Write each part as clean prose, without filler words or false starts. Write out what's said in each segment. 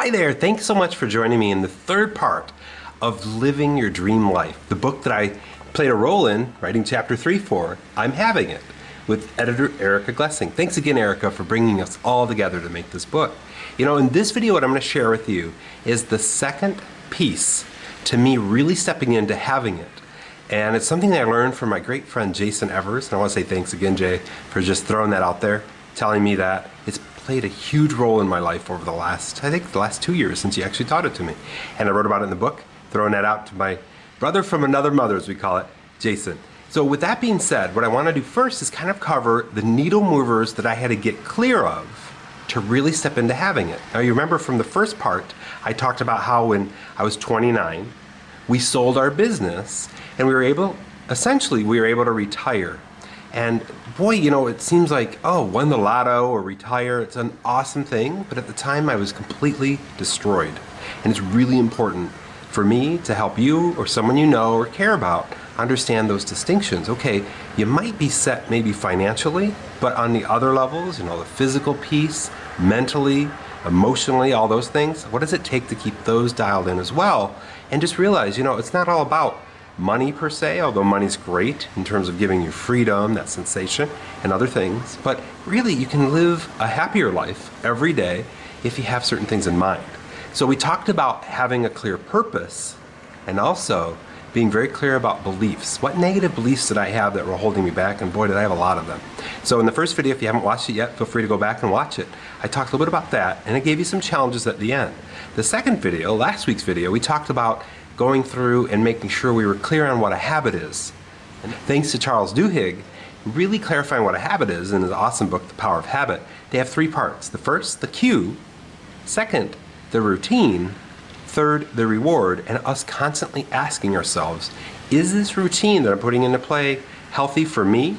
Hi there, thanks so much for joining me in the third part of Living Your Dream Life, the book that I played a role in writing chapter 3 for. I'm having it with editor Erica Glessing. Thanks again, Erica, for bringing us all together to make this book. You know, in this video, what I'm going to share with you is the second piece to me really stepping into having it. And it's something that I learned from my great friend Jason Evers. And I want to say thanks again, Jay, for just throwing that out there, telling me that it's played a huge role in my life over the last 2 years since he actually taught it to me. And I wrote about it in the book, throwing that out to my brother from another mother, as we call it, Jason. So with that being said, what I want to do first is kind of cover the needle movers that I had to get clear of to really step into having it. Now you remember from the first part, I talked about how when I was 29, we sold our business and we were able to retire. And boy, you know, it seems like, oh, won the lotto or retire, it's an awesome thing. But at the time I was completely destroyed. And it's really important for me to help you or someone you know or care about understand those distinctions. Okay, you might be set maybe financially, but on the other levels, you know, the physical piece, mentally, emotionally, all those things, what does it take to keep those dialed in as well? And just realize, you know, it's not all about money per se, although money's great in terms of giving you freedom, that sensation, and other things. But really, you can live a happier life every day if you have certain things in mind. So we talked about having a clear purpose and also being very clear about beliefs. What negative beliefs did I have that were holding me back? And boy, did I have a lot of them. So in the first video, if you haven't watched it yet, feel free to go back and watch it. I talked a little bit about that, and I gave you some challenges at the end. The second video, last week's video, we talked about going through and making sure we were clear on what a habit is. And thanks to Charles Duhigg, really clarifying what a habit is in his awesome book, The Power of Habit, they have three parts. The first, the cue. Second, the routine. Third, the reward. And us constantly asking ourselves, is this routine that I'm putting into play healthy for me,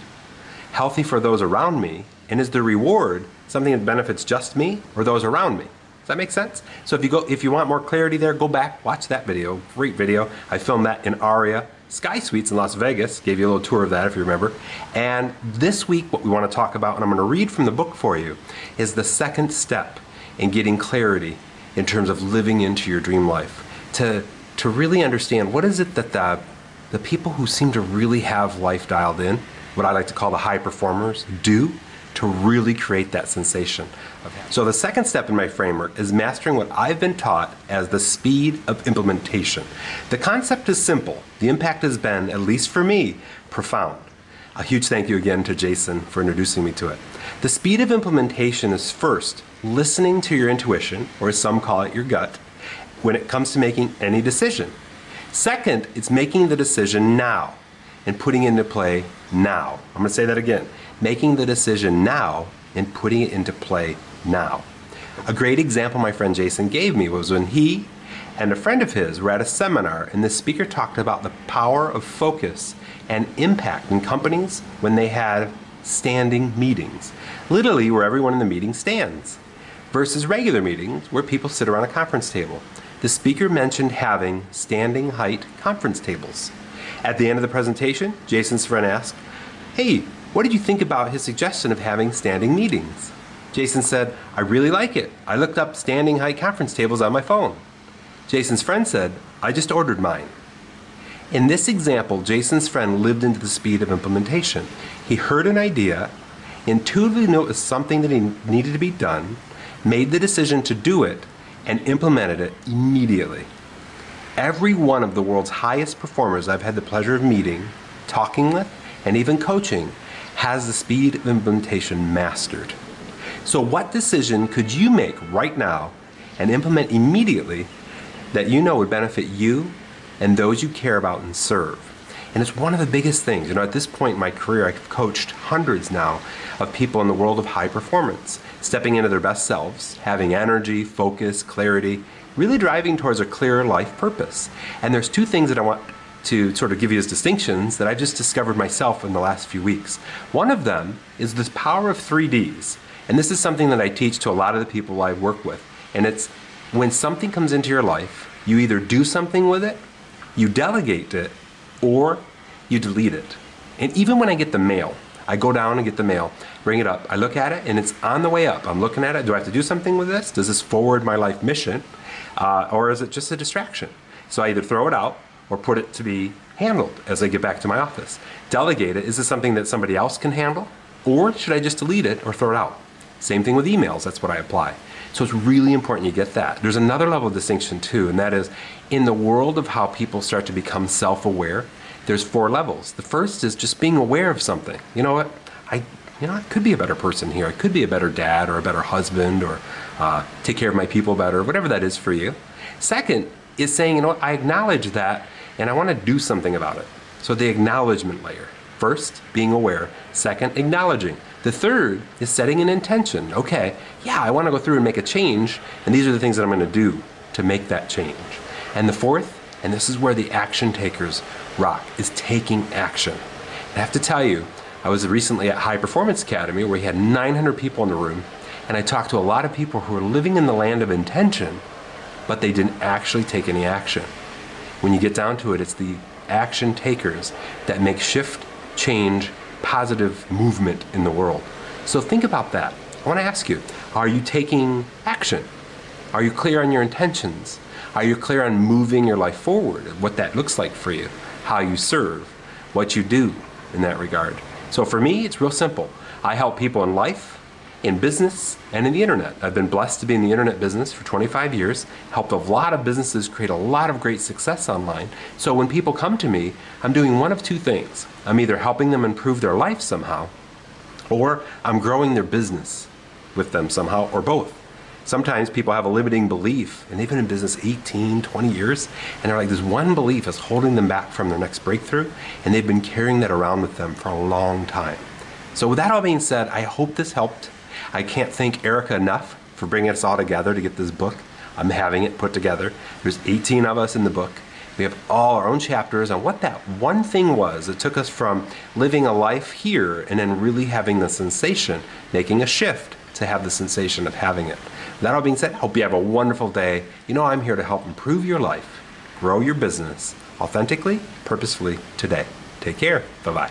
healthy for those around me, and is the reward something that benefits just me or those around me? Does that make sense? So if you want more clarity there, go back, watch that video. Great video. I filmed that in Aria Sky Suites in Las Vegas. Gave you a little tour of that if you remember. And this week what we want to talk about, and I'm going to read from the book for you, is the second step in getting clarity in terms of living into your dream life. To really understand what is it that the people who seem to really have life dialed in, what I like to call the high performers, do to really create that sensation. So the second step in my framework is mastering what I've been taught as the speed of implementation. The concept is simple. The impact has been, at least for me, profound. A huge thank you again to Jason for introducing me to it. The speed of implementation is first listening to your intuition, or as some call it, your gut, when it comes to making any decision. Second, it's making the decision now and putting it into play now. I'm going to say that again. Making the decision now and putting it into play now. A great example my friend Jason gave me was when he and a friend of his were at a seminar, and the speaker talked about the power of focus and impact in companies when they had standing meetings, literally where everyone in the meeting stands, versus regular meetings where people sit around a conference table. The speaker mentioned having standing height conference tables. At the end of the presentation, Jason's friend asked, "Hey, what did you think about his suggestion of having standing meetings?" Jason said, "I really like it. I looked up standing height conference tables on my phone." Jason's friend said, "I just ordered mine." In this example, Jason's friend lived into the speed of implementation. He heard an idea, intuitively knew it was something that he needed to be done, made the decision to do it, and implemented it immediately. Every one of the world's highest performers I've had the pleasure of meeting, talking with, and even coaching has the speed of implementation mastered. So what decision could you make right now and implement immediately that you know would benefit you and those you care about and serve? And it's one of the biggest things. You know, at this point in my career, I've coached hundreds now of people in the world of high performance, stepping into their best selves, having energy, focus, clarity, really driving towards a clearer life purpose. And there's two things that I want to sort of give you as distinctions that I just discovered myself in the last few weeks. One of them is this power of 3Ds. And this is something that I teach to a lot of the people I work with. And it's when something comes into your life, you either do something with it, you delegate it, or you delete it. And even when I get the mail, I go down and get the mail, bring it up, I look at it, and it's on the way up. I'm looking at it. Do I have to do something with this? Does this forward my life mission? Or is it just a distraction? So I either throw it out or put it to be handled as I get back to my office. Delegate it. Is this something that somebody else can handle? Or should I just delete it or throw it out? Same thing with emails. That's what I apply. So it's really important you get that. There's another level of distinction too, and that is in the world of how people start to become self-aware, there's 4 levels. The first is just being aware of something. You know what? I could be a better person here. I could be a better dad or a better husband or take care of my people better, whatever that is for you. Second is saying, you know what? I acknowledge that and I want to do something about it. So the acknowledgement layer. First, being aware. Second, acknowledging. The third is setting an intention. Okay, yeah, I want to go through and make a change, and these are the things that I'm going to do to make that change. And the fourth, and this is where the action takers rock, is taking action. And I have to tell you, I was recently at High Performance Academy where we had 900 people in the room, and I talked to a lot of people who are living in the land of intention, but they didn't actually take any action. When you get down to it, it's the action takers that make shift, change, positive movement in the world. So think about that. I want to ask you, are you taking action? Are you clear on your intentions? Are you clear on moving your life forward, what that looks like for you, how you serve, what you do in that regard? So for me, it's real simple. I help people in life, in business, and in the internet. I've been blessed to be in the internet business for 25 years, helped a lot of businesses create a lot of great success online. So when people come to me, I'm doing one of two things. I'm either helping them improve their life somehow, or I'm growing their business with them somehow, or both. Sometimes people have a limiting belief, and they've been in business 18, 20 years, and they're like, this one belief is holding them back from their next breakthrough, and they've been carrying that around with them for a long time. So with that all being said, I hope this helped. I can't thank Erica enough for bringing us all together to get this book. I'm having it put together. There's 18 of us in the book. We have all our own chapters on what that one thing was that took us from living a life here and then really having the sensation, making a shift to have the sensation of having it. With that all being said, hope you have a wonderful day. You know I'm here to help improve your life, grow your business, authentically, purposefully today. Take care. Bye-bye.